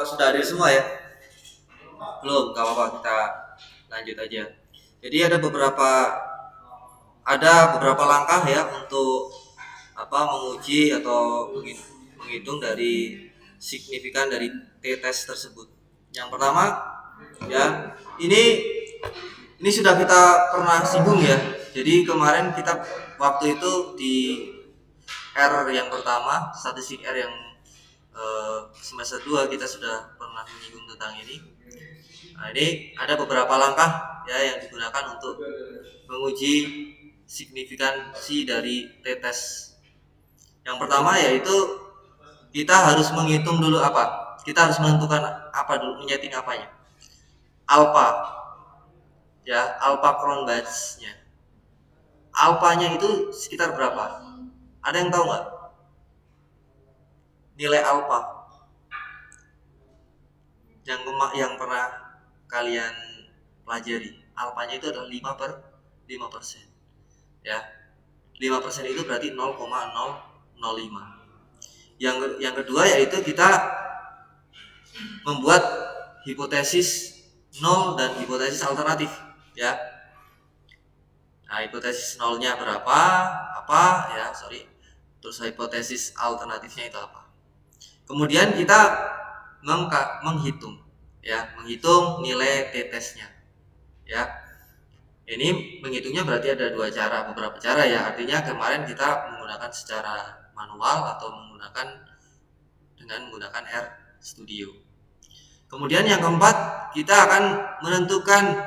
sudah hadir semua ya? Belum, gak apa-apa, kita lanjut aja. Jadi ada beberapa langkah ya untuk menguji atau menghitung dari signifikan dari t-test tersebut. Yang pertama ya, ini sudah kita pernah singgung ya. Jadi kemarin kita waktu itu di R yang pertama, statistik R yang semester 2 kita sudah pernah menyinggung tentang ini. Nah, ini ada beberapa langkah ya yang digunakan untuk menguji signifikansi dari t-test. Yang pertama yaitu kita harus menghitung dulu apa? Kita harus menentukan apa dulu, menyeting apanya? Alpha. Ya, alpha Cronbach's-nya. Alpanya itu sekitar berapa? Ada yang tahu nggak? Nilai alpha yang pernah kalian pelajari, alpanya itu adalah 5/5%. Ya. 5% itu berarti 0,005. Yang kedua yaitu kita membuat hipotesis nol dan hipotesis alternatif, ya. Nah, hipotesis nolnya berapa? Terus hipotesis alternatifnya itu apa? Kemudian kita menghitung nilai t-testnya, ya. Ini menghitungnya berarti ada beberapa cara ya. Artinya kemarin kita menggunakan secara manual atau menggunakan R Studio. Kemudian yang keempat, kita akan menentukan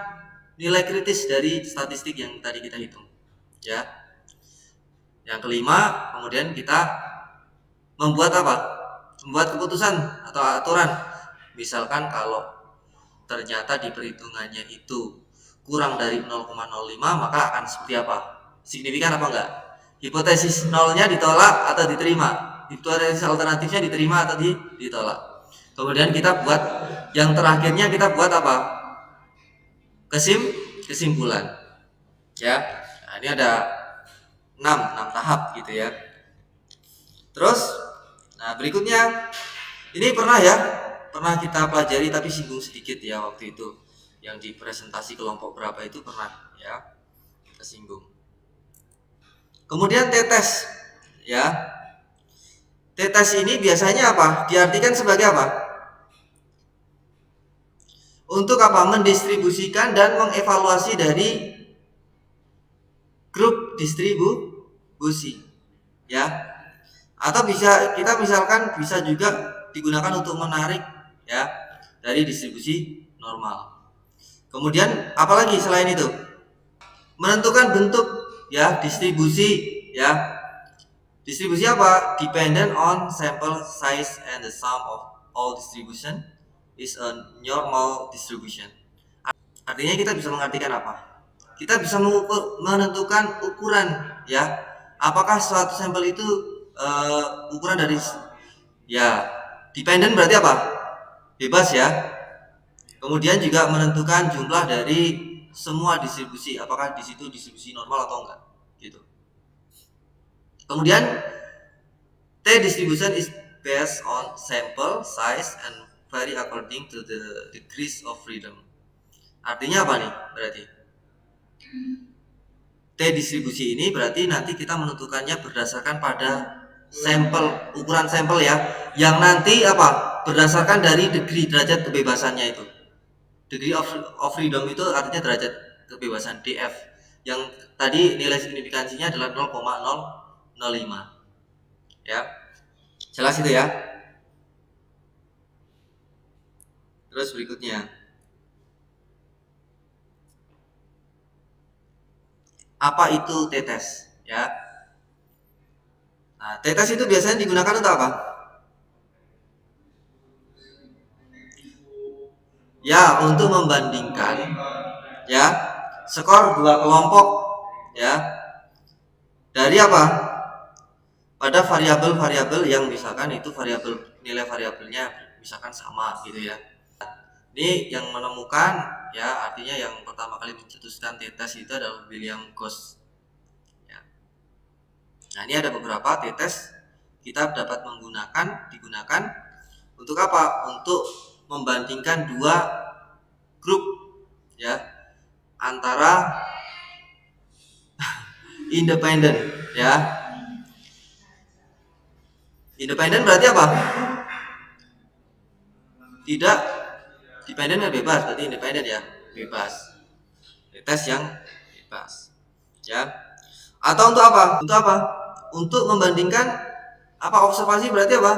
nilai kritis dari statistik yang tadi kita hitung, ya. Yang kelima, kemudian kita membuat keputusan atau aturan. Misalkan kalau ternyata di perhitungannya itu kurang dari 0,05, maka akan seperti apa? Signifikan apa enggak? Hipotesis nolnya ditolak atau diterima? Hipotesis alternatifnya diterima atau ditolak? Kemudian kita buat yang terakhirnya, kita buat apa? Kesimpulan. Ya. Nah, ini ada 6 tahap gitu ya. Terus berikutnya ini pernah kita pelajari tapi singgung sedikit ya waktu itu. Yang di presentasi kelompok berapa itu pernah ya kita singgung. Kemudian t-test ya. T-test ini biasanya apa? Diartikan sebagai apa? Untuk mendistribusikan dan mengevaluasi dari grup distribusi, ya. Atau kita misalkan bisa juga digunakan untuk menarik ya dari distribusi normal. Kemudian apalagi selain itu? Menentukan bentuk ya distribusi ya. Distribusi apa? Dependent on sample size and the sum of all distribution is a normal distribution. Artinya kita bisa mengartikan apa? Kita bisa menentukan ukuran ya. Apakah suatu sampel itu ukuran dari ya dependent berarti apa? Bebas ya. Kemudian juga menentukan jumlah dari semua distribusi, apakah di situ distribusi normal atau enggak, gitu. Kemudian T distribution is based on sample size and vary according to the degrees of freedom. Artinya apa nih berarti? T distribusi ini berarti nanti kita menentukannya berdasarkan pada ukuran sampel ya, yang nanti berdasarkan dari degree derajat kebebasannya itu. Degree of freedom itu artinya derajat kebebasan DF, yang tadi nilai signifikansinya adalah 0,005 ya. Jelas itu ya. Terus berikutnya, apa itu t-test ya? Nah, t-test itu biasanya digunakan untuk apa? Ya, untuk membandingkan ya skor dua kelompok ya dari pada variabel-variabel yang misalkan itu nilai variabelnya misalkan sama gitu ya. Ini yang menemukan ya, artinya yang pertama kali mencetuskan t-test itu adalah William Gauss ya. Nah, ini ada beberapa t-test kita dapat digunakan Untuk apa? Untuk membandingkan dua grup ya, antara independen ya. Independen berarti apa? Tidak dependen dan bebas, berarti independen ya, bebas. Tes yang bebas ya. Atau untuk apa? Untuk apa? Untuk membandingkan apa, observasi berarti apa?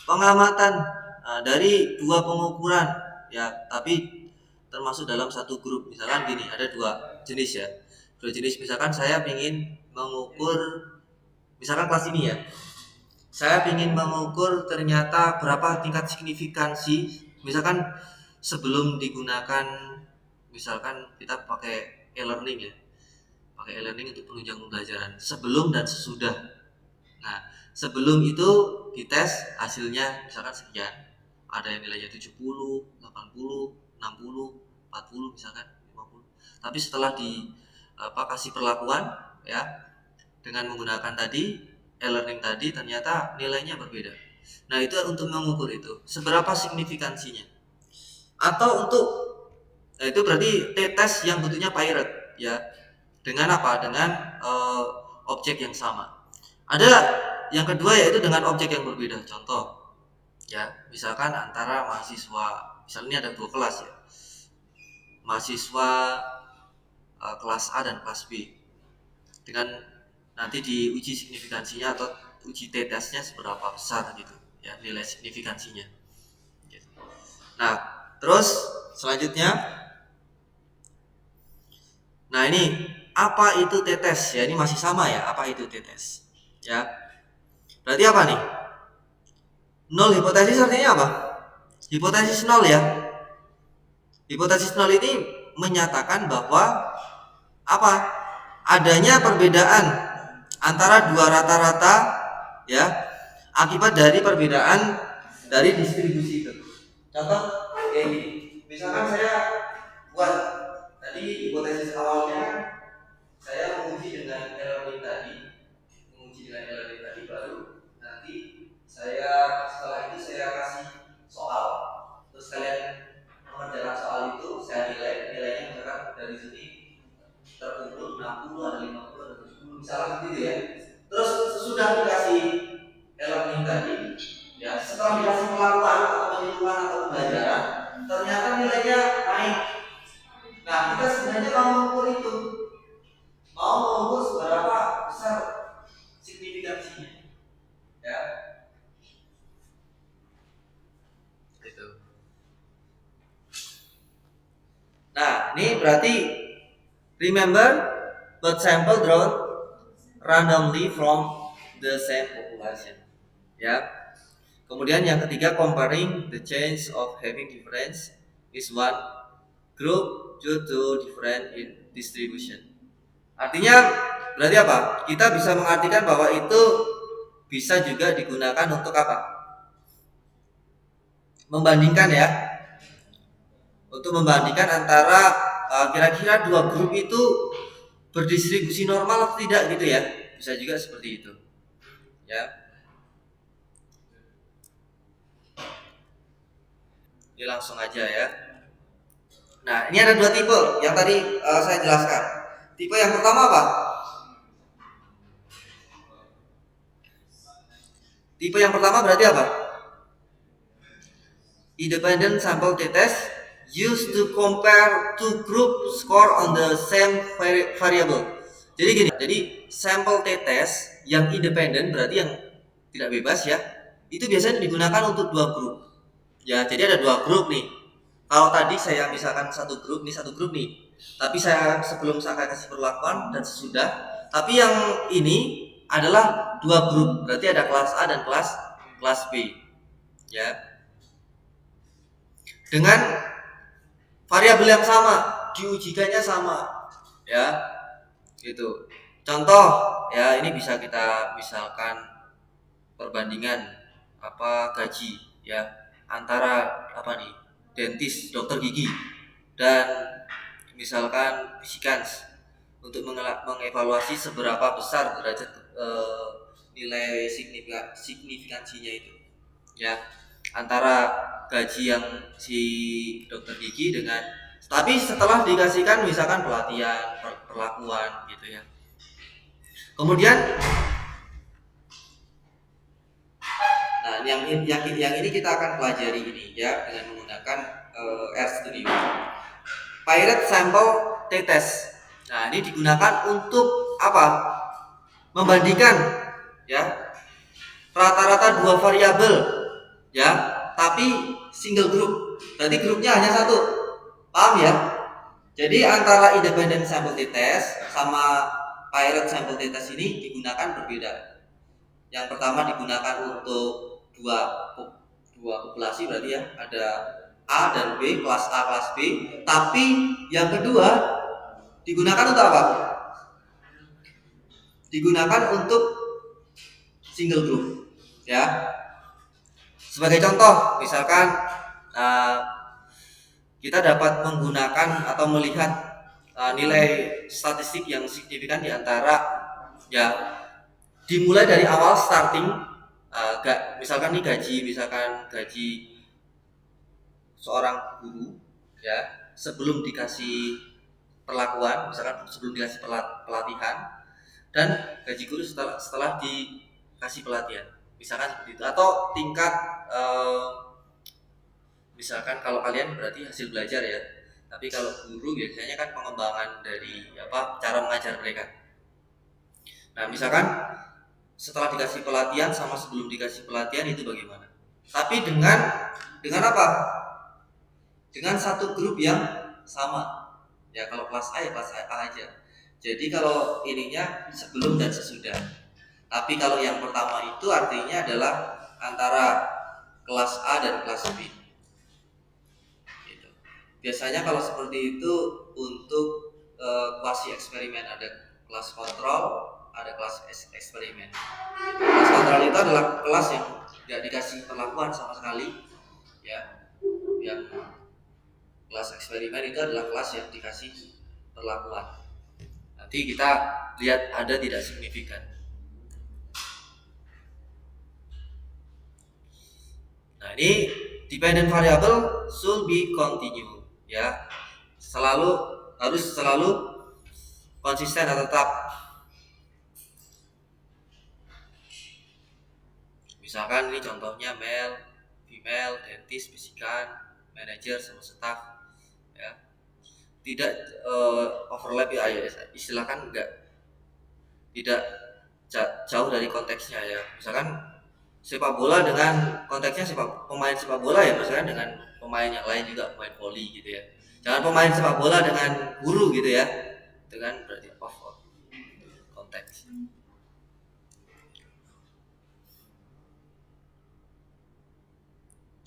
Pengamatan dari dua pengukuran ya, tapi termasuk dalam satu grup. Misalkan gini, ada dua jenis ya. Dua jenis, misalkan saya ingin mengukur, misalkan kelas ini ya, saya ingin mengukur ternyata berapa tingkat signifikansi, misalkan sebelum digunakan, misalkan kita pakai e-learning ya, pakai e-learning untuk penunjang pembelajaran, sebelum dan sesudah. Nah, sebelum itu dites hasilnya misalkan sekian, ada yang nilainya 70, 80, 60, 40 misalkan 50. Tapi setelah kasih perlakuan ya, dengan menggunakan tadi e-learning tadi, ternyata nilainya berbeda. Nah, itu untuk mengukur itu seberapa signifikansinya. Atau untuk itu berarti t-test yang bentuknya pirate ya, dengan apa? Dengan objek yang sama. Ada yang kedua yaitu dengan objek yang berbeda. Contoh ya, misalkan antara mahasiswa, misalnya ada dua kelas ya, mahasiswa kelas A dan kelas B, dengan nanti diuji signifikansinya atau uji t-testnya seberapa besar gitu ya, nilai signifikansinya gitu. Nah, terus selanjutnya, nah ini apa itu t-test ya, ini masih sama ya, apa itu t-test ya, berarti apa nih? Nol hipotesis artinya apa? Hipotesis nol ya. Hipotesis nol ini menyatakan bahwa apa? Adanya perbedaan antara dua rata-rata ya, akibat dari perbedaan dari distribusi itu. Contoh kayak gini. Misalkan saya buat tadi hipotesis awalnya, saya menguji dengan e-learning tadi, baru nanti saya setelah itu saya kasih soal, terus kalian mengerjakan soal itu, saya nilainya misalkan dari sini terkumpul 60, ada 50, ada 70, misalkan seperti itu ya. Terus sesudah dikasih e-learning tadi ya, setelah dikasih pengakuan atau penyuluhan atau pembelajaran, ternyata nilainya naik. Nah, kita sebenarnya mau mengukur itu, mau mengukur seberapa besar signifikansinya ya. Gitu. Nah, ini berarti remember, but sample drawn randomly from the same population ya. Kemudian yang ketiga, comparing the chance of having difference is one group due to different in distribution. Artinya berarti apa? Kita bisa mengartikan bahwa itu bisa juga digunakan untuk apa? Membandingkan ya. Untuk membandingkan antara kira-kira dua grup itu berdistribusi normal atau tidak gitu ya. Bisa juga seperti itu. Ya. Ini langsung aja ya. Nah, ini ada dua tipe yang tadi saya jelaskan. Tipe yang pertama apa? Tipe yang pertama berarti apa? Independent sample t-test used to compare two group score on the same variable. Jadi gini, jadi sampel t-test yang independen berarti yang tidak bebas ya, itu biasanya digunakan untuk dua grup. Ya, jadi ada dua grup nih. Kalau tadi saya misalkan satu grup nih, tapi saya sebelum saya kasih perlakuan dan sesudah, tapi yang ini adalah dua grup, berarti ada kelas A dan kelas B. Ya. Dengan variabel yang sama, diujikannya sama. Ya. Gitu. Contoh ya, ini bisa kita misalkan perbandingan gaji ya antara nih, dentis, dokter gigi, dan misalkan fisikans, untuk mengevaluasi seberapa besar derajat nilai signifikansinya itu. ya, antara gaji yang si dokter gigi dengan, tapi setelah dikasihkan misalkan pelatihan, perlakuan gitu ya. Kemudian nah yang ini kita akan pelajari ini ya dengan menggunakan RStudio. Pirate Sample T-Test. Nah, ini digunakan untuk apa? Membandingkan ya rata-rata dua variabel ya, tapi single group. Berarti grupnya hanya satu. Paham ya? Jadi antara independent sample t-test sama pirate sample t-test ini digunakan berbeda. Yang pertama digunakan untuk dua populasi, berarti ya ada A dan B, kelas A, kelas B. Tapi yang kedua digunakan untuk apa? Digunakan untuk single group ya. Sebagai contoh, misalkan kita dapat menggunakan atau melihat nilai statistik yang signifikan di antara ya, dimulai dari awal starting misalkan nih misalkan gaji seorang guru ya, sebelum dikasih perlakuan, misalkan sebelum dikasih pelatihan, dan gaji guru setelah dikasih pelatihan, misalkan seperti itu. Atau tingkat misalkan kalau kalian berarti hasil belajar ya, tapi kalau guru biasanya kan pengembangan dari cara mengajar mereka. Nah, misalkan setelah dikasih pelatihan sama sebelum dikasih pelatihan itu bagaimana? Tapi dengan apa? Dengan satu grup yang sama. Ya, kalau kelas A ya kelas A aja. Jadi kalau ininya sebelum dan sesudah. Tapi kalau yang pertama itu artinya adalah antara kelas A dan kelas B. Gitu. Biasanya kalau seperti itu untuk kuasi eksperimen, ada kelas kontrol, ada kelas eksperimen. Kelas kontrol itu adalah kelas yang tidak dikasih perlakuan sama sekali, ya. Yang kelas eksperimen itu adalah kelas yang dikasih perlakuan. Nanti kita lihat ada tidak signifikan. Nah, ini dependent variable should be continue ya. Harus selalu konsisten atau tetap. Misalkan ini contohnya male, female, dentist, physican, manager sama staff ya. Tidak overlap ya, istilahkan tidak jauh dari konteksnya ya. Misalkan sepak bola dengan konteksnya pemain sepak bola ya, misalkan dengan pemain yang lain juga, pemain voli gitu ya. Jangan pemain sepak bola dengan guru gitu ya. Dengan berarti off konteks.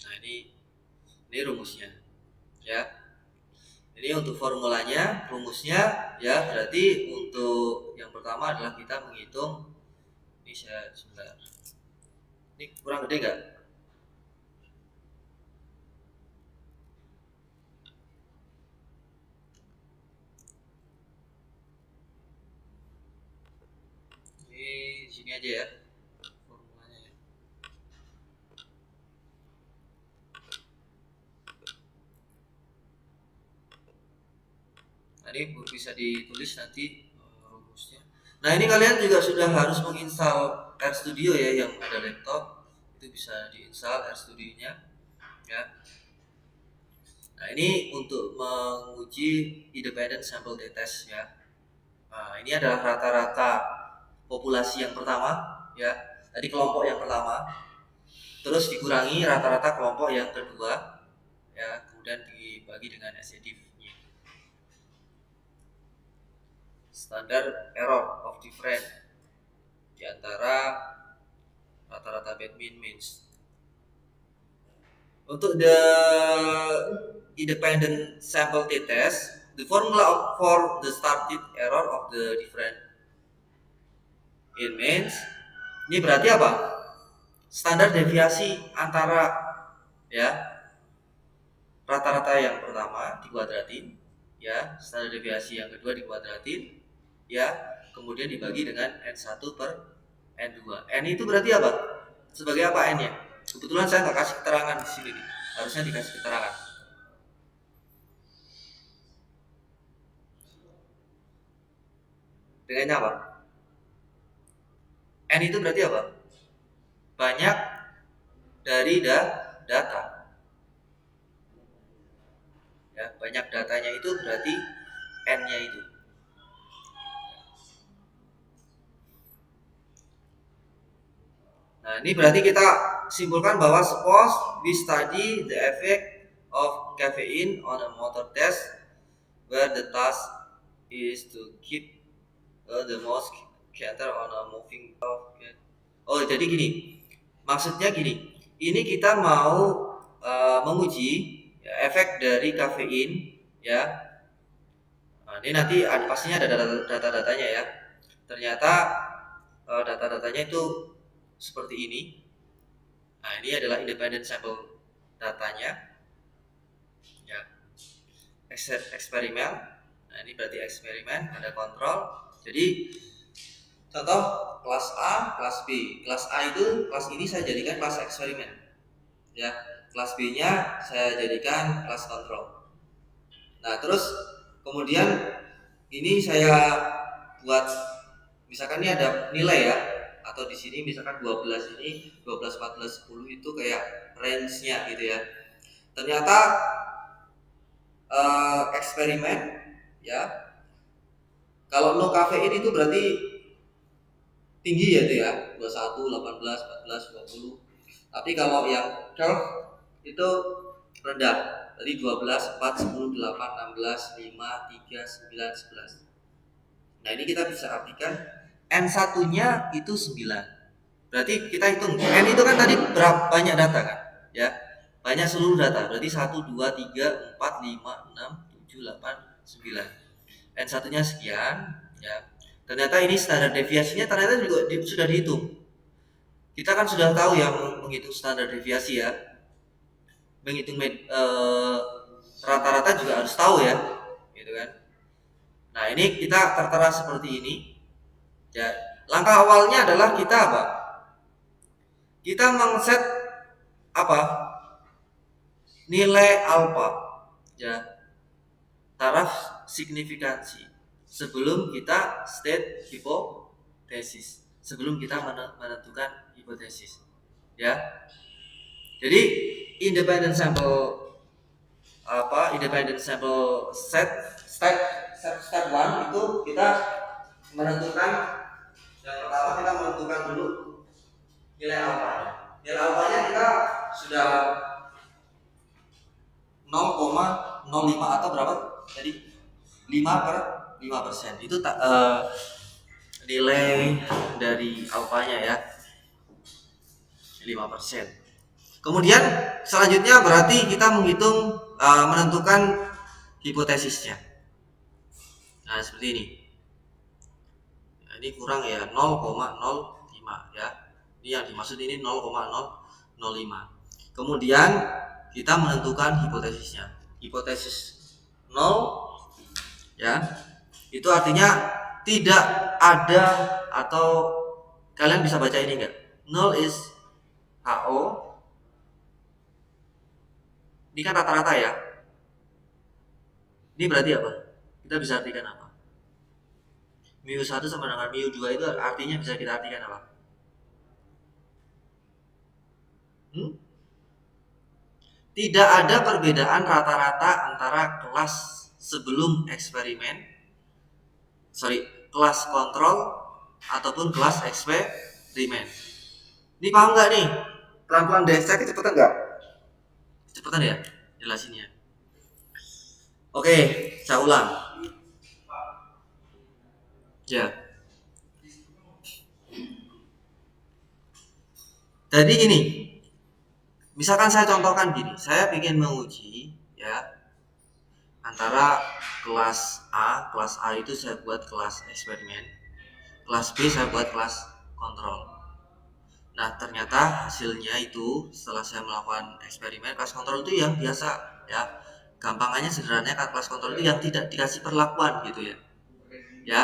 Nah, ini rumusnya ya. Ini untuk formulanya, rumusnya ya, berarti untuk yang pertama adalah kita menghitung, ini saya sebentar, ini kurang gede nggak? Ini sini aja ya formulanya ya. Nah, ini bisa ditulis nanti rumusnya. Nah, ini kalian juga sudah harus menginstal RStudio ya, yang ada laptop itu bisa diinstal RStudio-nya ya. Nah, ini untuk menguji independent sample t-test ya. Nah, ini adalah rata-rata populasi yang pertama ya. Tadi kelompok yang pertama, terus dikurangi rata-rata kelompok yang kedua ya, kemudian dibagi dengan SEDIF. Standard error of difference di antara rata-rata mean means. Untuk the independent sample t-test, the formula for the started error of the different it means, ini berarti apa? Standar deviasi antara ya rata-rata yang pertama dikuadratin ya, standar deviasi yang kedua dikuadratin ya, kemudian dibagi dengan N1 per N2. N itu berarti apa? Sebagai apa N-nya? Kebetulan saya nggak kasih keterangan di sini nih. Harusnya dikasih keterangan. Dengannya apa? N itu berarti apa? Banyak dari data. Ya, banyak datanya itu berarti N-nya itu. Nah, ini berarti kita simpulkan bahwa suppose we study the effect of caffeine on a motor test where the task is to keep the mouse cursor on a moving object. Oh, jadi gini. Maksudnya gini. Ini kita mau menguji ya, efek dari kafein ya. Nah, ini nanti pastinya ada data-datanya ya. Ternyata data-datanya itu seperti ini. Nah, ini adalah independent sample datanya. Ya. Eksperimen. Nah, ini berarti eksperimen, ada kontrol. Jadi contoh kelas A, kelas B. Kelas A itu kelas ini saya jadikan kelas eksperimen. Ya, kelas B-nya saya jadikan kelas kontrol. Nah, terus kemudian ini saya buat misalkan ini ada nilai ya, atau di sini misalkan 12 ini 12 14 10 itu kayak range-nya gitu ya. Ternyata eksperimen ya. Kalau no kafein itu berarti tinggi ya itu ya, 21, 18, 14, 20. Tapi kalau yang curve itu rendah. Tadi 12, 4, 10, 8, 16, 5, 3, 9, 11. Nah, ini kita bisa artikan N1-nya itu 9. Berarti kita hitung N itu kan tadi berapa banyak data kan? Ya. Banyak seluruh data. Berarti 1 2 3 4 5 6 7 8 9. N1-nya sekian, ya. Ternyata ini standar deviasinya ternyata juga sudah dihitung. Kita kan sudah tahu yang menghitung standar deviasi ya. Menghitung rata-rata juga harus tahu ya, gitu kan. Nah, ini kita tertera seperti ini. Ya, langkah awalnya adalah kita apa? Kita mengset apa? Nilai alfa, ya, taraf signifikansi sebelum kita state hipotesis, sebelum kita menentukan hipotesis, ya. Jadi independent sample step 1 itu kita menentukan, yang pertama kita menentukan dulu nilai alfanya. Nilai alfanya kita sudah 0,05 atau berapa tadi, 5/5%. Itu nilai dari alfanya ya, 5%. Kemudian selanjutnya berarti kita menghitung menentukan hipotesisnya. Nah, seperti ini. Nah, ini kurang ya, 0,05 ya. Ini yang dimaksud ini 0,005. Kemudian kita menentukan hipotesisnya. Hipotesis 0 ya. Itu artinya tidak ada, atau kalian bisa baca ini enggak? 0 is HO. Ini kan rata-rata ya. Ini berarti apa? Kita bisa artikan apa? mu1 sama dengan mu2 itu artinya bisa kita artikan apa? Tidak ada perbedaan rata-rata antara kelas sebelum eksperimen, kelas kontrol ataupun kelas eksperimen. Ini paham nggak nih? Pelan-pelan deh, saya kecepatan nggak? Kecepatan ya, jelasinnya. Oke, saya ulang. Ya. Jadi gini, misalkan saya contohkan gini, saya ingin menguji ya antara kelas A itu saya buat kelas eksperimen, kelas B saya buat kelas kontrol. Nah, ternyata hasilnya itu setelah saya melakukan eksperimen, kelas kontrol itu yang biasa ya, gampangannya sederhananya kelas kontrol itu yang tidak dikasih perlakuan gitu ya. Ya.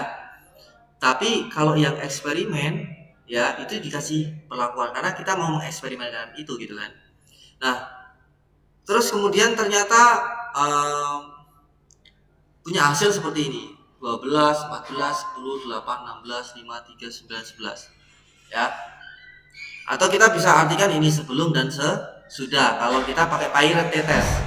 Tapi kalau yang eksperimen ya itu dikasih perlakuan karena kita mau mengeksperimenkan itu gitu kan. Nah terus kemudian ternyata punya hasil seperti ini 12, 14, 10, 8, 16, 5, 3, 9, 11 ya. Atau kita bisa artikan ini sebelum dan sesudah kalau kita pakai pirate test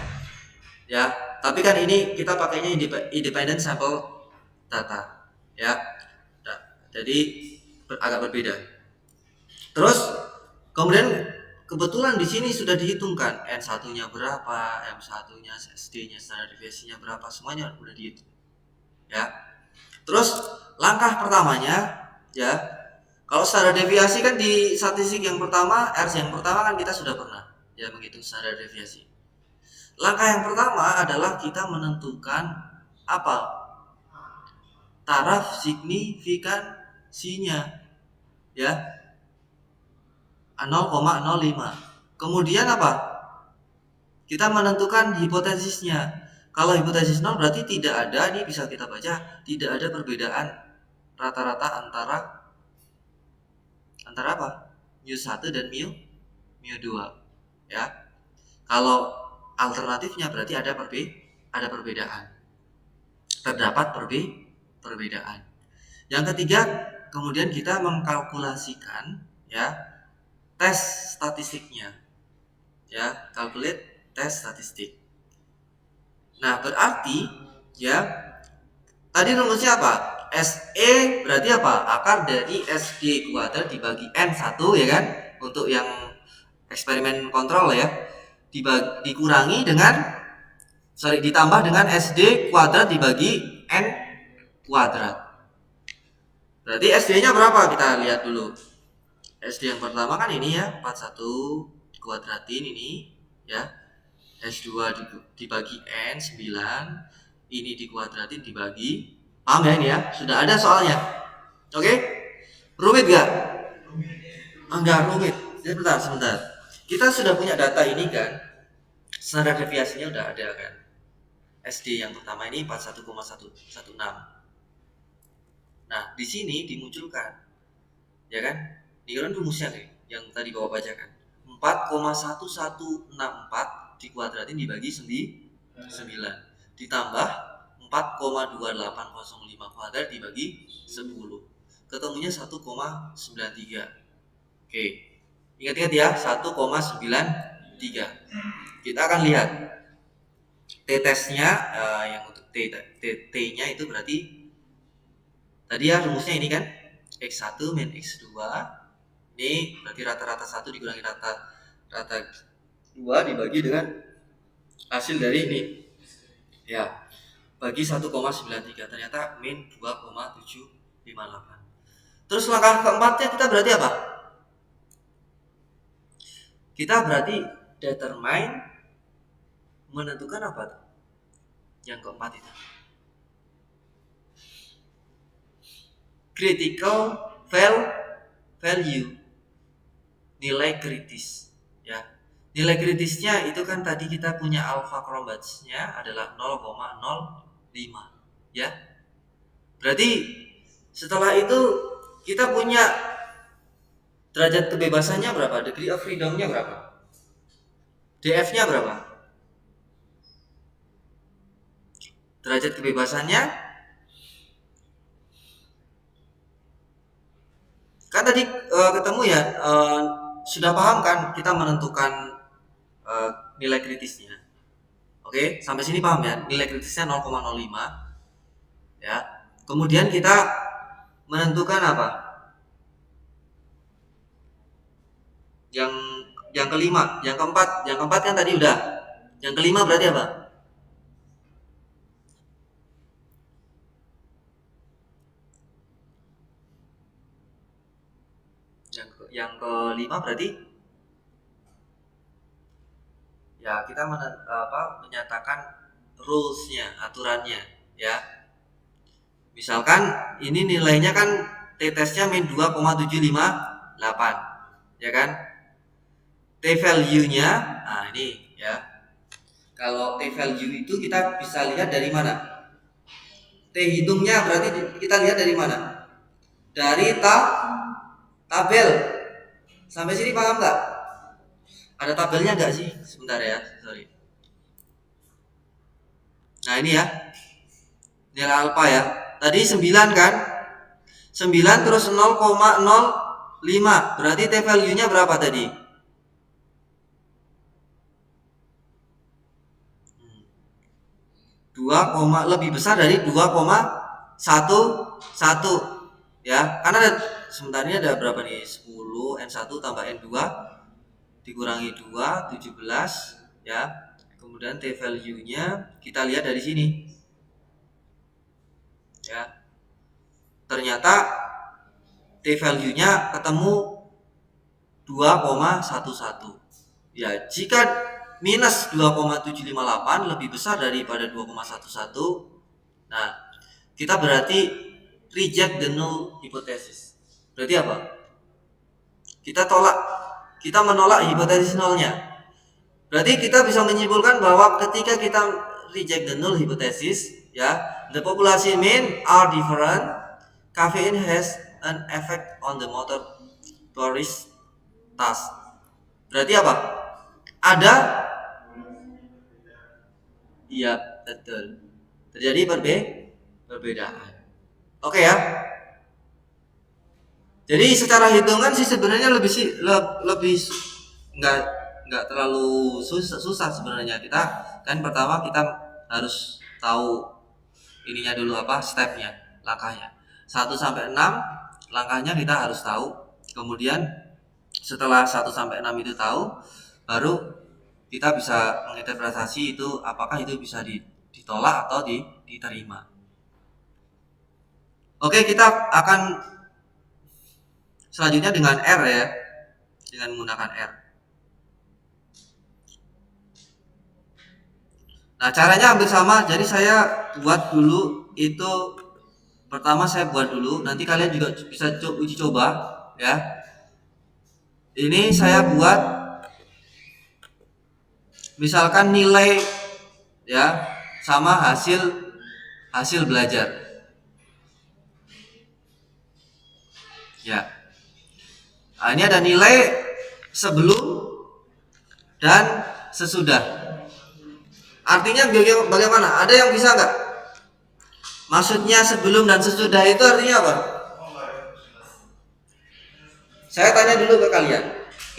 ya. Tapi kan ini kita pakainya independent sample data ya. Nah, jadi agak berbeda. Terus kemudian kebetulan di sini sudah dihitungkan N1-nya berapa, M1-nya, SD-nya, standar deviasinya berapa, semuanya udah dihitung. Ya. Terus langkah pertamanya ya, kalau standar deviasi kan di statistik yang pertama, RC yang pertama kan kita sudah pernah ya menghitung standar deviasi. Langkah yang pertama adalah kita menentukan apa? Taraf signifikansinya ya 0,05. Kemudian apa? Kita menentukan hipotesisnya. Kalau hipotesis 0 berarti tidak ada, ini bisa kita baca, tidak ada perbedaan rata-rata antara apa? mu1 dan mu2 ya. Kalau alternatifnya berarti ada perbedaan. Terdapat perbedaan. Yang ketiga, kemudian kita mengkalkulasikan ya tes statistiknya. Ya, calculate tes statistik. Nah, berarti ya tadi rumusnya apa? SE berarti apa? Akar dari SD kuadrat dibagi N1 ya kan? Untuk yang eksperimen kontrol ya. Dikurangi dengan ditambah dengan SD kuadrat dibagi N kuadrat. Berarti SD-nya berapa? Kita lihat dulu. SD yang pertama kan ini ya, 41 kuadratin ini ya. S2 dibagi N 9, ini dikuadratin dibagi, paham ya ini ya? Sudah ada soalnya. Oke? Rumit gak? Enggak rumit. Sebentar. Kita sudah punya data ini kan. Standar deviasinya udah ada kan. SD yang pertama ini 41,116. Nah, di sini dimunculkan. Ya kan? Ini kan rumusnya nih yang tadi Bapak bacakan. 4,1164 dikuadratin dibagi 9 ditambah 4,2805 kuadrat dibagi 10 ketemunya 1,93. Oke, ingat-ingat ya 1,93. Kita akan lihat t-testnya yang untuk t-nya itu berarti tadi ya rumusnya ini kan x1 min x2 ini berarti rata-rata 1 dikurangi rata 2 dibagi dengan hasil dari ini ya bagi 1,93 ternyata min 2,758. Terus langkah keempatnya kita berarti apa? Kita berarti determine, menentukan apa? Yang keempat itu critical value, nilai kritis ya. Nilai kritisnya itu kan tadi kita punya alpha Cronbach's-nya adalah 0,05 ya. Berarti setelah itu kita punya derajat kebebasannya berapa? Degree of freedom-nya berapa? DF-nya berapa? Derajat kebebasannya kan tadi ketemu ya, sudah paham kan kita menentukan nilai kritisnya. Oke, sampai sini paham ya? Nilai kritisnya 0,05 ya. Kemudian kita menentukan apa? Yang kelima, yang keempat kan tadi udah. Yang kelima berarti apa? Yang kelima berarti ya kita menyatakan rules-nya, aturannya ya. Misalkan ini nilainya kan t-testnya min 2,758 ya kan. T-value-nya nah ini ya. Kalau t-value itu kita bisa lihat dari mana? T hitungnya berarti kita lihat dari mana? Dari tabel. Sampai sini paham nggak? Ada tabelnya nggak sih? Sebentar ya, sorry. Nah ini ya, nilai alfa ya. Tadi 9 kan? 9 terus 0,05. Berarti T value-nya berapa tadi? 2, lebih besar dari 2,11 ya. Karena sebenarnya ada berapa nih? 10 N1 tambah N2 dikurangi 2, 17 ya. Kemudian T value-nya kita lihat dari sini. Ya. Ternyata T value-nya ketemu 2,11. Ya, jika minus 2,758 lebih besar daripada 2,11, nah, kita berarti reject the null hypothesis. Berarti apa? Kita menolak hipotesis nolnya. Berarti kita bisa menyimpulkan bahwa ketika kita reject the null hypothesis, ya, the population mean are different. Caffeine has an effect on the motor tourist task. Berarti apa? Ada, iya betul. Terjadi perbedaan. Oke ya. Jadi secara hitungan sih sebenarnya lebih nggak terlalu susah sebenarnya. Kita kan pertama kita harus tahu ininya dulu, apa stepnya, langkahnya 1 sampai 6 langkahnya kita harus tahu. Kemudian setelah 1 sampai 6 itu tahu, baru kita bisa menginterpretasi itu apakah itu bisa ditolak atau diterima. Oke, kita akan selanjutnya dengan R ya, dengan menggunakan R. Nah, caranya hampir sama. Jadi saya buat dulu itu, pertama saya buat dulu, nanti kalian juga bisa uji coba ya. Ini saya buat misalkan nilai ya sama hasil belajar. Ya. Nah, ini ada nilai sebelum dan sesudah. Artinya bagaimana? Ada yang bisa nggak? Maksudnya sebelum dan sesudah itu artinya apa? Saya tanya dulu ke kalian.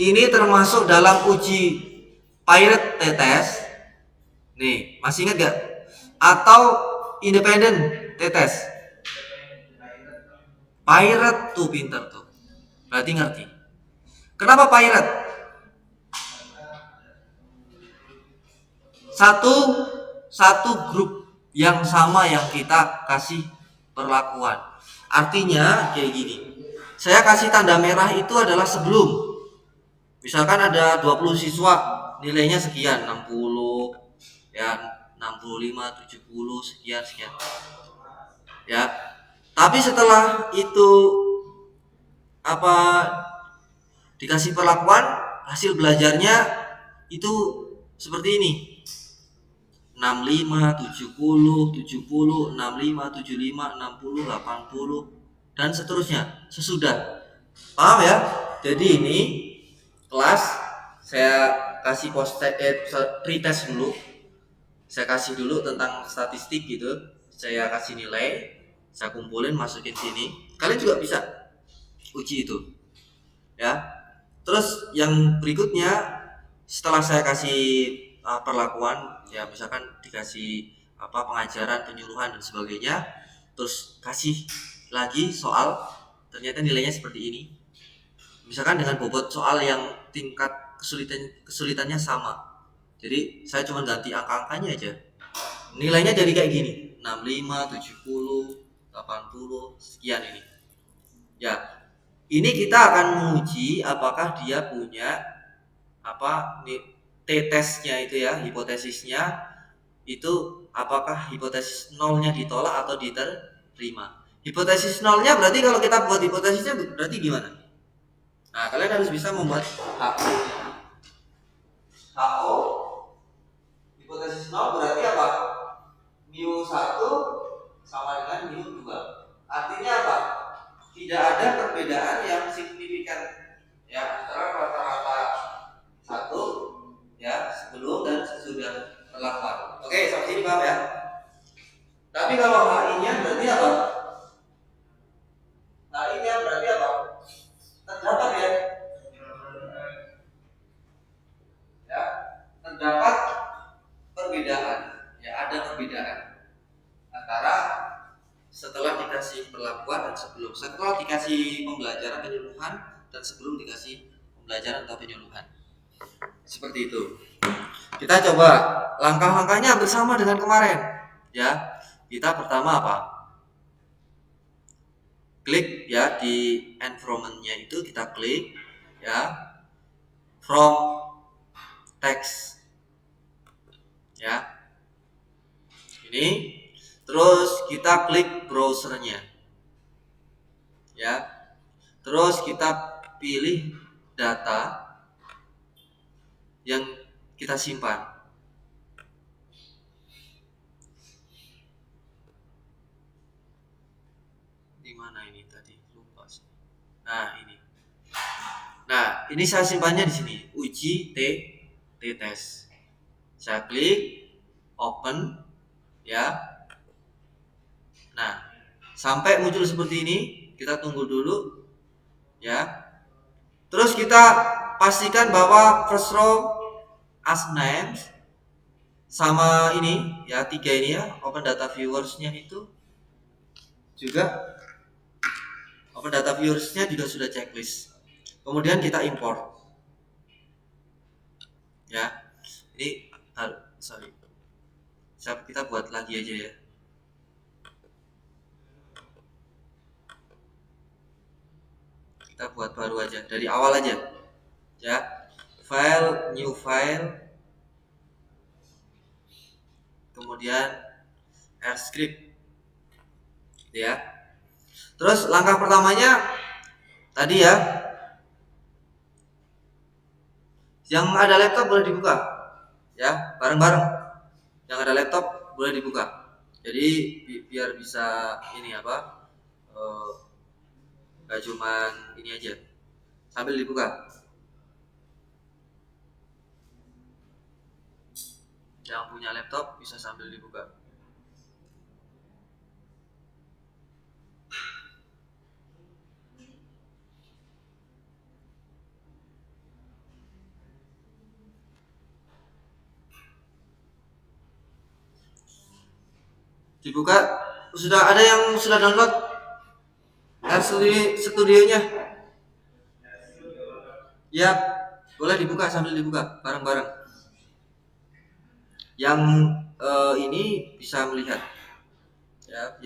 Ini termasuk dalam uji Pirate T-test. Nih, masih ingat gak? Atau independen T-test? Pirate tuh pinter tuh. Berarti ngerti. Kenapa pirate? Satu grup yang sama yang kita kasih perlakuan. Artinya kayak gini. Saya kasih tanda merah itu adalah sebelum. Misalkan ada 20 siswa, nilainya sekian, 60 ya, 65, 70 sekian. Ya. Tapi setelah itu apa dikasih perlakuan, hasil belajarnya itu seperti ini. 65, 70, 70, 65, 75, 60, 80 dan seterusnya sesudah. Paham ya? Jadi ini kelas saya kasih pretest dulu. Saya kasih dulu tentang statistik gitu. Saya kasih nilai, saya kumpulin masukin sini. Kalian juga bisa uji itu. Ya. Terus yang berikutnya setelah saya kasih perlakuan, ya misalkan dikasih pengajaran, penyuluhan dan sebagainya, terus kasih lagi soal, ternyata nilainya seperti ini. Misalkan dengan bobot soal yang tingkat kesulitannya sama. Jadi saya cuma ganti angka-angkanya aja. Nilainya jadi kayak gini, 65, 70, 80, sekian ini. Ya, ini kita akan menguji apakah dia punya T-testnya itu ya, hipotesisnya itu apakah hipotesis nolnya ditolak atau diterima. Hipotesis nolnya berarti kalau kita buat hipotesisnya berarti gimana? Nah, kalian harus bisa membuat HO hipotesis nol berarti apa? Mu 1 sama dengan mu 2. Artinya apa? Tidak ada perbedaan yang signifikan dan sebelum dikasih pembelajaran atau penyuluhan. Seperti itu. Kita coba langkah-langkahnya bersama dengan kemarin, ya. Kita pertama apa? Klik ya di environment-nya itu, kita klik ya from text ya. Ini terus kita klik browsernya ya. Terus kita pilih data yang kita simpan. Di mana ini tadi? Lupa sih. Nah, ini. Nah, ini saya simpannya di sini. Uji t-test. Saya klik open ya. Nah, sampai muncul seperti ini, kita tunggu dulu ya. Terus kita pastikan bahwa first row as names sama ini ya, 3 ini ya, open data viewers-nya itu juga, open data viewers-nya juga sudah checklist. Kemudian kita import ya. Ini sorry, kita buat lagi aja ya. Kita buat baru aja, dari awal aja ya. File, new file, kemudian R script ya. Terus langkah pertamanya tadi ya, yang ada laptop boleh dibuka ya, bareng-bareng. Yang ada laptop boleh dibuka, jadi biar bisa ini apa, gak cuman ini aja, sambil dibuka. Yang punya laptop bisa sambil dibuka. Dibuka. Sudah ada yang sudah download studionya ya, boleh dibuka, sambil dibuka bareng-bareng. Yang ini bisa melihat ya.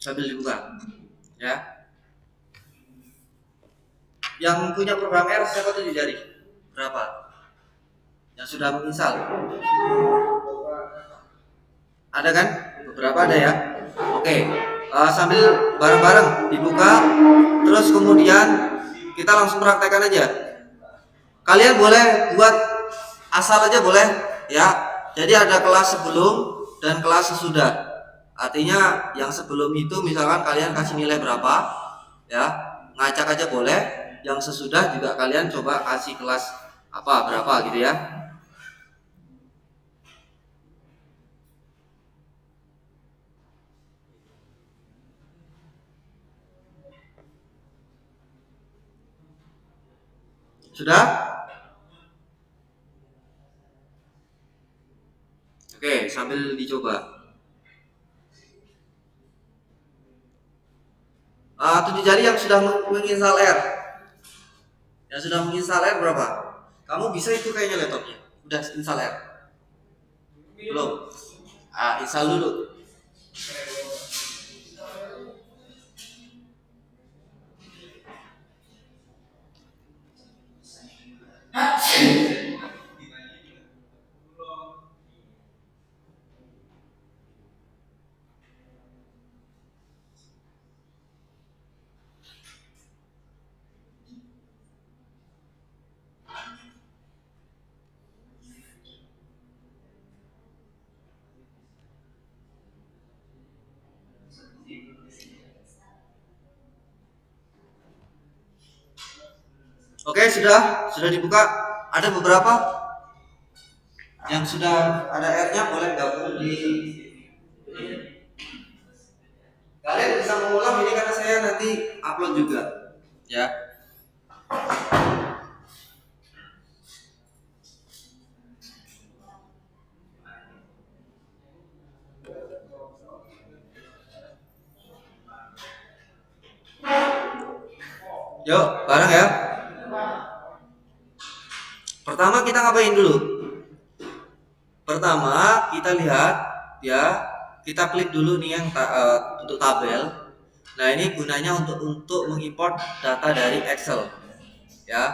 Sambil dibuka ya. Yang punya program R siapa tuh di jari? Berapa? Yang sudah menginstal? Ada kan? Beberapa ada ya. Oke, sambil bareng-bareng dibuka. Terus kemudian kita langsung praktekkan aja. Kalian boleh buat asal aja boleh ya. Jadi ada kelas sebelum dan kelas sesudah. Artinya yang sebelum itu misalkan kalian kasih nilai berapa ya, ngacak aja boleh. Yang sesudah juga kalian coba kasih kelas apa berapa gitu ya. Sudah? Oke, sambil dicoba. 7 jari yang sudah menginstal R. Yang sudah menginstal R berapa? Kamu bisa itu kayaknya laptopnya. Udah install R? Belum? Install dulu. Oke, sudah dibuka. Ada beberapa yang sudah ada R-nya, boleh gabung di Kalian bisa mengulang ini karena saya nanti upload juga, ya. Yuk, bareng ya. Pertama kita ngapain dulu? Pertama kita lihat ya, kita klik dulu nih yang untuk tabel. Nah ini gunanya untuk mengimport data dari Excel, ya.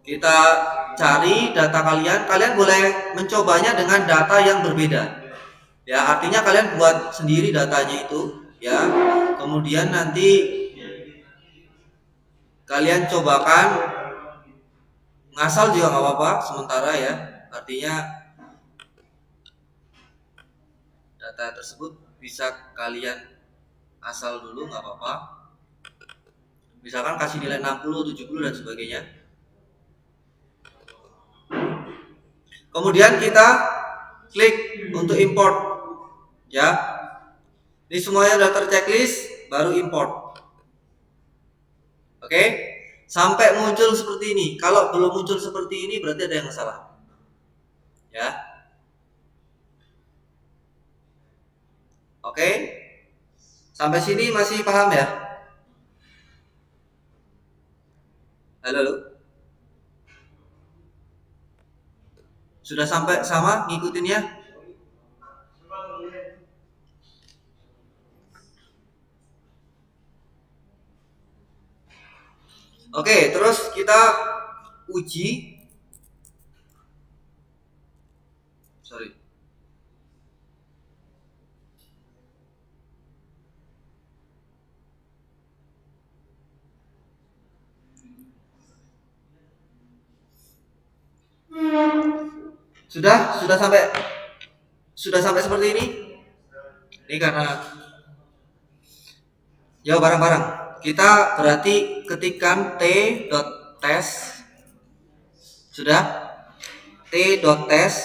Kita cari data kalian. Kalian boleh mencobanya dengan data yang berbeda. Ya artinya kalian buat sendiri datanya itu, ya. Kemudian nanti kalian cobakan ngasal juga nggak apa-apa sementara ya. Artinya data tersebut bisa kalian asal dulu nggak apa-apa. Misalkan kasih nilai 60, 70 dan sebagainya. Kemudian kita klik untuk import, ya. Ini semuanya udah terchecklist, baru import. Oke, sampai muncul seperti ini. Kalau belum muncul seperti ini berarti ada yang salah, ya. Oke, sampai sini masih paham ya? Halo, sudah sampai sama ngikutinnya? Oke, terus kita uji. Sorry. Sudah sampai seperti ini. Ini karena ya bareng-bareng. Kita berarti ketikkan t.test. Sudah? t.test.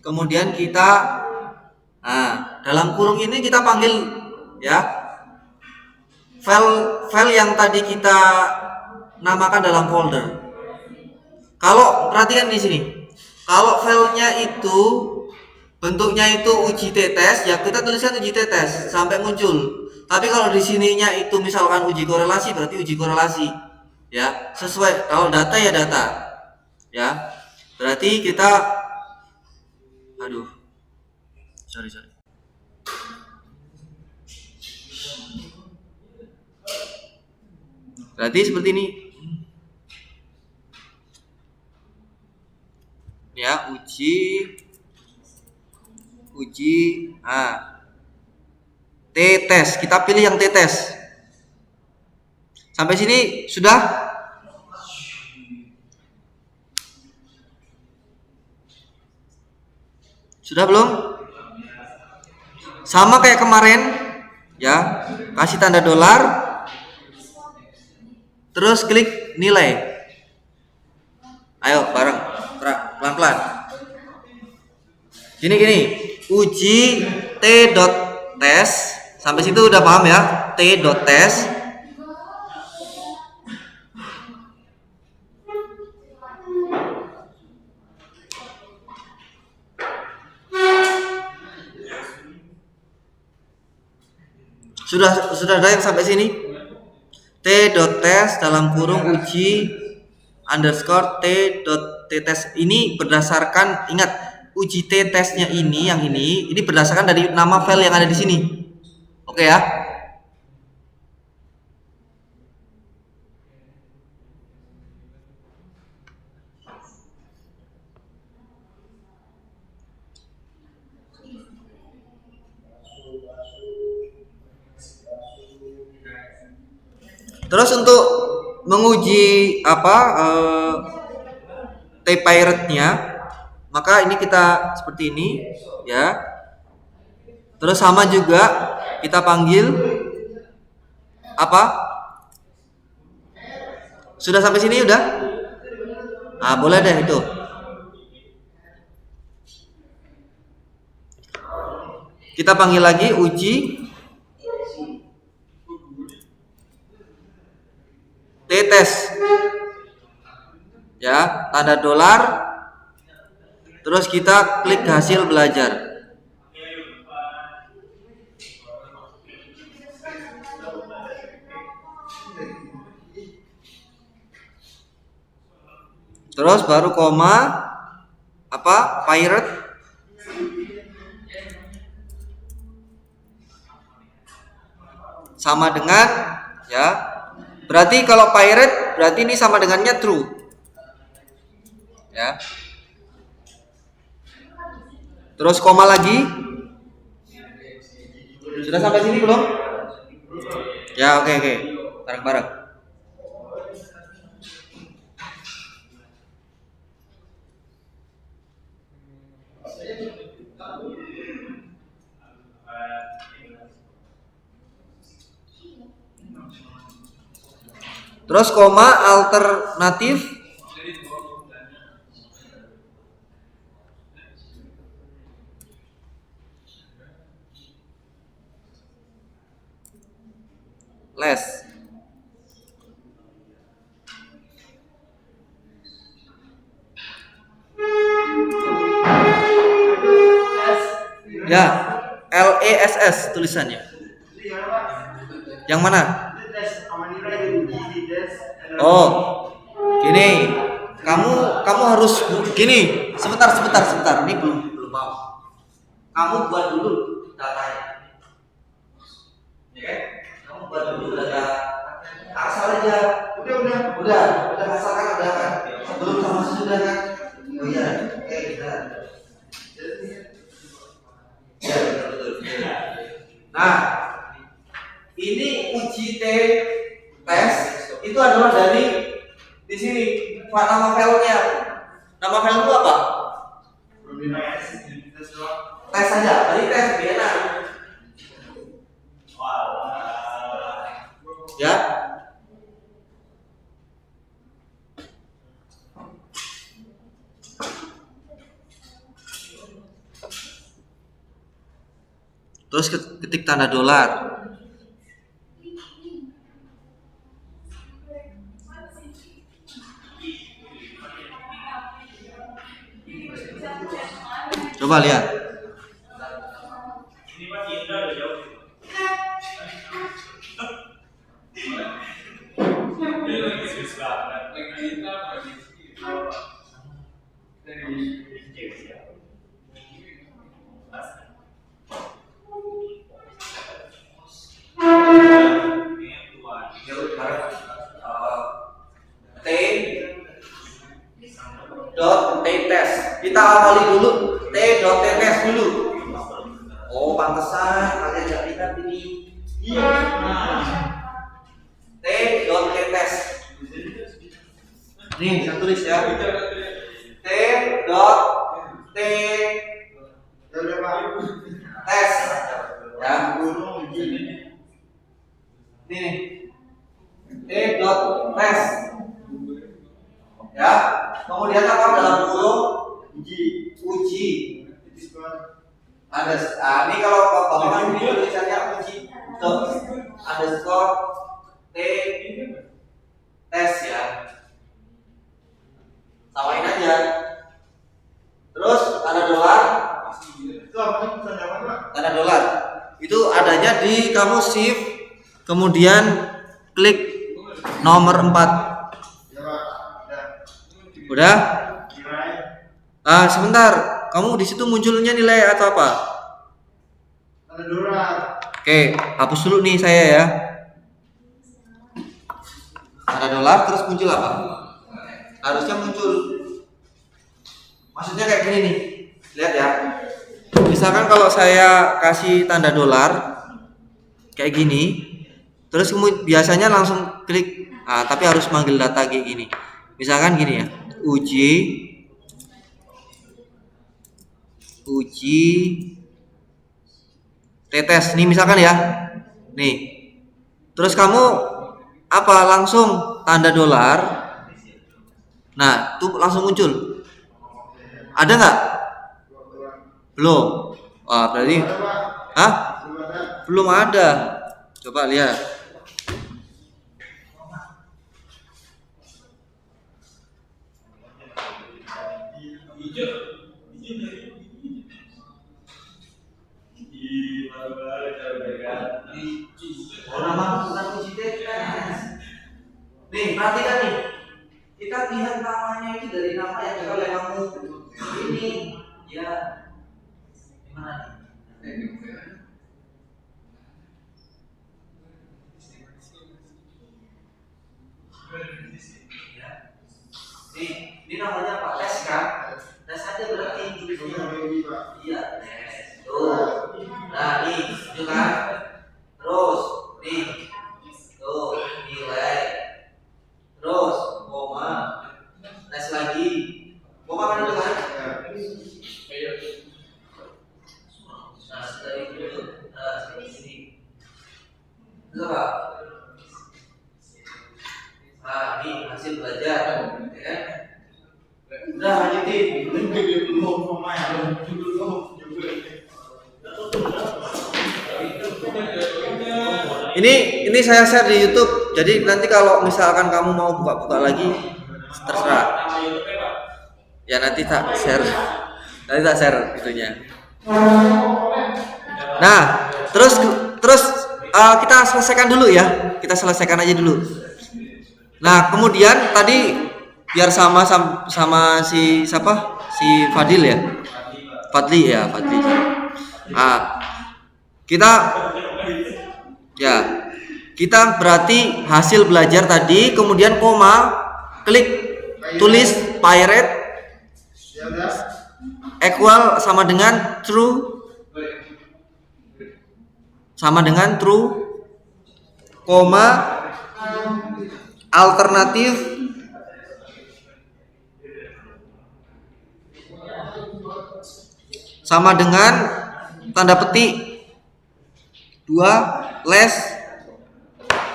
Kemudian kita dalam kurung ini kita panggil ya file yang tadi kita namakan dalam folder. Kalau perhatikan di sini. Kalau filenya itu bentuknya itu uji t-test, ya kita tuliskan uji t-test sampai muncul. Tapi kalau di sininya itu misalkan uji korelasi, berarti uji korelasi, ya. Sesuai, kalau data ya data, ya. Berarti kita, sorry. Berarti seperti ini. Ya, uji t-test. Kita pilih yang t-test. Sampai sini sudah? Sudah belum? Sama kayak kemarin, ya. Kasih tanda dolar. Terus klik nilai. Ayo bareng, pelan-pelan. Gini. Uji t.test. Sampai situ udah paham ya? t.test. Sudah ada yang sampai sini? t.test dalam kurung uji underscore t.test ini berdasarkan, ingat, uji t-testnya ini berdasarkan dari nama file yang ada di sini. Oke ya? Terus untuk menguji T-Pirate-nya, maka ini kita seperti ini, ya. Terus sama juga kita panggil apa? Sudah sampai sini udah? Boleh deh itu. Kita panggil lagi uji T-test. Ya, tanda dolar. Terus kita klik hasil belajar. Terus baru koma apa? Pirate. Sama dengan ya. Berarti kalau pirate berarti ini sama dengannya true. Ya. Terus koma lagi. Sudah sampai sini belum? Ya, oke. Bareng-bareng. Terus koma alternatif less. Ya, LESS tulisannya. Yang mana? Oh, gini. Kamu harus gini. Sebentar. Ini belum mau. Kamu buat dulu datanya. Ya kan? Kamu buat dulu data. Asal aja. Udah asal kan udah kan. Sebelum sama sudah kan. Oh iya. Oke, kita. Ya, betul. Nah, ini uji tes itu adalah dari di sini nama filenya. Nama file itu apa? Tes saja. Tadi tes biasa. Ya. Terus ketik tanda dolar. Coba lihat. T.test. Kita awali dulu T.test dulu. Oh, pantesan kalian nggak lihat ini. Iya. T.test. Nih, saya tulis ya. T.test. Ya. Nih. T.test. Ya. Kemudian apa dalam kurung uji. Ada ini kalau bapak ini tulisannya uji underscore T.test ya. Samain aja. Terus tanda dolar. Tanda dolar. Itu adanya di kamu shift kemudian klik nomor 4. Udah? Sebentar. Kamu di situ munculnya nilai atau apa? Tanda dolar. Oke, hapus dulu nih saya ya. Tanda dolar terus muncul apa? Harusnya muncul. Maksudnya kayak gini nih. Lihat ya. Misalkan kalau saya kasih tanda dolar kayak gini, terus biasanya langsung klik, tapi harus manggil data kayak gini. Misalkan gini ya. Uji T.test nih misalkan ya. Nih. Terus kamu apa langsung tanda dolar. Nah, tuh langsung muncul. Ada nggak? Belum. Wah, berarti Hah? Belum ada. Coba lihat. Nih, perhatikan nih. Kita lihat namanya itu dari nama yang kalau kamu ini ya gimana nih? Ini namanya apa? Les kan? Les aja berarti iya, les. Tuh. Nah, nih, itu kan. Terus, nih. Tuh, nilai. Terus, koma. Les lagi. Koma kan itu kan? Nah, setelah itu. Nah, seperti ini. Itu apa? Nah, ini hasil belajar. Ya kan? Udah lanjutin. Ini saya share di YouTube. Jadi nanti kalau misalkan kamu mau buka-buka lagi terserah. Ya nanti tak share. Nanti tak share itunya. Nah, terus kita selesaikan dulu ya. Kita selesaikan aja dulu. Nah, kemudian tadi biar sama si siapa? Si Fadil ya. Fadli. Nah, kita berarti hasil belajar tadi, kemudian koma, klik tulis pirate equal sama dengan true, koma alternatif sama dengan tanda petik 2 les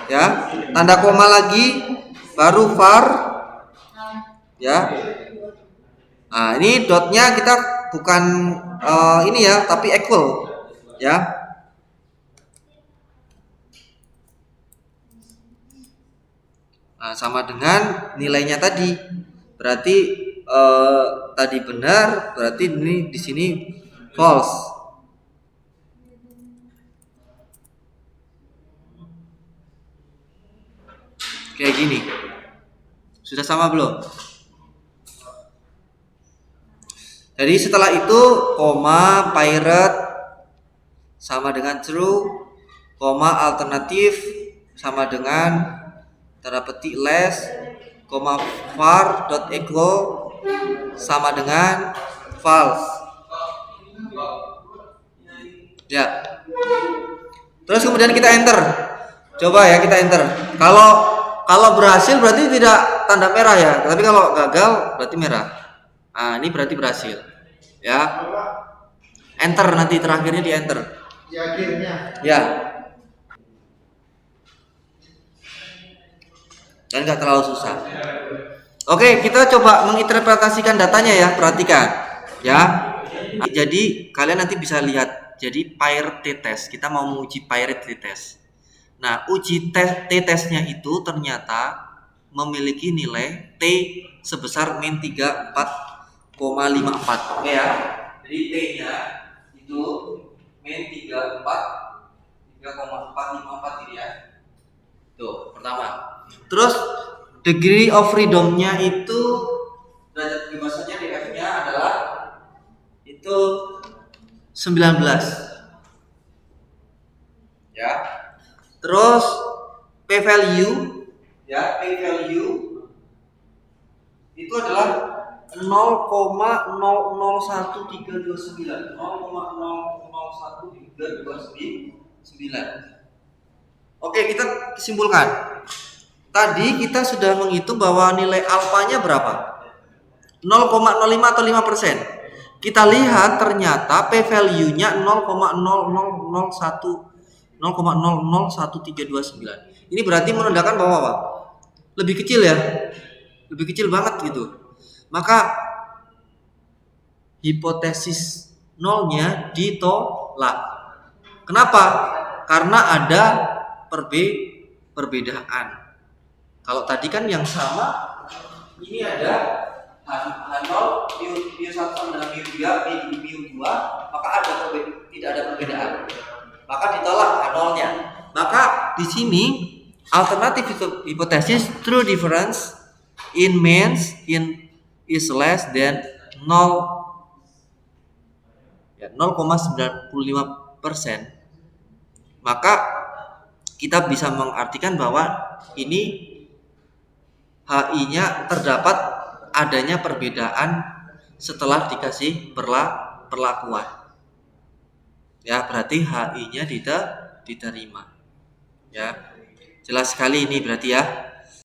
ya, tanda koma lagi baru var ya. Nah, ini dotnya kita bukan ini ya, tapi equal ya. Nah, sama dengan nilainya tadi. Berarti tadi benar, berarti ini di sini false. Kayak gini. Sudah sama belum? Jadi setelah itu koma pirate sama dengan true, koma alternatif sama dengan tanda petik less, koma var dot equal sama dengan false. Ya. Terus kemudian kita enter. Coba ya kita enter. Kalau berhasil berarti tidak tanda merah ya. Tapi kalau gagal berarti merah. Nah, ini berarti berhasil. Ya. Enter nanti terakhirnya di enter. Di akhirnya. Ya. Dan nggak terlalu susah. Oke, kita coba menginterpretasikan datanya ya. Perhatikan. Ya. Jadi kalian nanti bisa lihat. Jadi pirate t-test. Kita mau menguji pirate t-test. Nah, uji t-testnya itu ternyata memiliki nilai T sebesar min 34,54. Oke ya. Jadi T-nya itu min 3,454 ini ya. Tuh, pertama. Terus degree of freedom-nya itu derajat kebebasannya df-nya adalah itu 19. Ya. Terus p-value ya, p-value itu adalah 0,001329. Oke, kita simpulkan. Tadi kita sudah menghitung bahwa nilai alfanya berapa? 0,05 atau 5%. Kita lihat ternyata p-value-nya 0,0011329. Ini berarti menandakan bahwa apa? Lebih kecil ya. Lebih kecil banget gitu. Maka hipotesis nolnya ditolak. Kenapa? Karena ada perbedaan. Kalau tadi kan yang sama, ini ada H0, mu1 sama dengan mu2, mu2, maka tidak ada perbedaan. Maka ditolak H0-nya. Maka di sini alternatif hipotesis true difference in means is less than 0,95%. Maka kita bisa mengartikan bahwa ini HI-nya terdapat adanya perbedaan setelah dikasih perlakuan. Ya, berarti HI-nya diterima. Ya. Jelas sekali ini berarti ya.